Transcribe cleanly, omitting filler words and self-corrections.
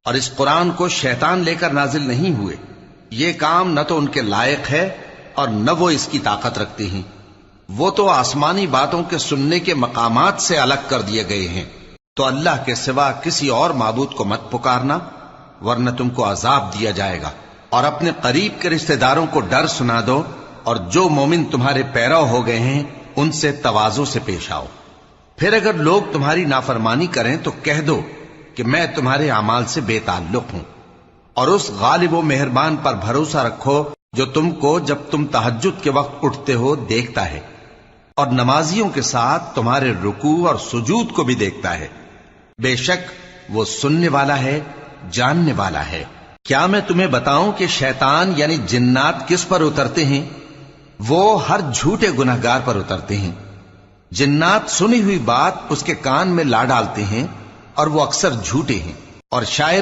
اور اس قرآن کو شیطان لے کر نازل نہیں ہوئے، یہ کام نہ تو ان کے لائق ہے اور نہ وہ اس کی طاقت رکھتے ہیں۔ وہ تو آسمانی باتوں کے سننے کے مقامات سے الگ کر دیے گئے ہیں۔ تو اللہ کے سوا کسی اور معبود کو مت پکارنا، ورنہ تم کو عذاب دیا جائے گا۔ اور اپنے قریب کے رشتہ داروں کو ڈر سنا دو، اور جو مومن تمہارے پیرو ہو گئے ہیں ان سے تواضع سے پیش آؤ۔ پھر اگر لوگ تمہاری نافرمانی کریں تو کہہ دو کہ میں تمہارے اعمال سے بے تعلق ہوں، اور اس غالب و مہربان پر بھروسہ رکھو جو تم کو جب تم تہجد کے وقت اٹھتے ہو دیکھتا ہے، اور نمازیوں کے ساتھ تمہارے رکوع اور سجود کو بھی دیکھتا ہے۔ بے شک وہ سننے والا ہے، جاننے والا ہے۔ کیا میں تمہیں بتاؤں کہ شیطان یعنی جنات کس پر اترتے ہیں؟ وہ ہر جھوٹے گنہگار پر اترتے ہیں۔ جنات سنی ہوئی بات اس کے کان میں لا ڈالتے ہیں، اور وہ اکثر جھوٹے ہیں، اور شاعروں